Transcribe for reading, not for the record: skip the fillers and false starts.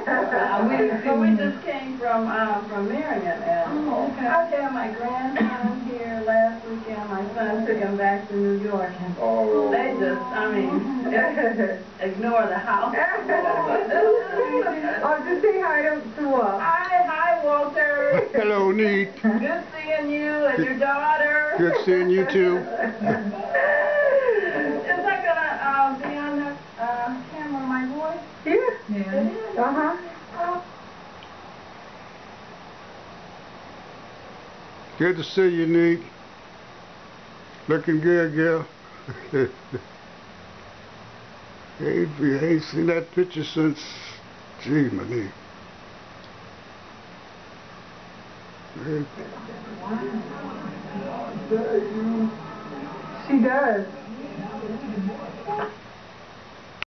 we just came from Marion, and I had my grandson here last weekend. My son took him back to New York, and they just, I mean, ignore the house. Oh, just say hi to Hi, Walter. Hello, Neek. Good seeing you and your daughter. Good seeing you too. Is that gonna be on the camera, my voice? Yeah. It is. Good to see you, Neek. Looking good, girl. ain't seen that picture since, gee, my Neek. She does.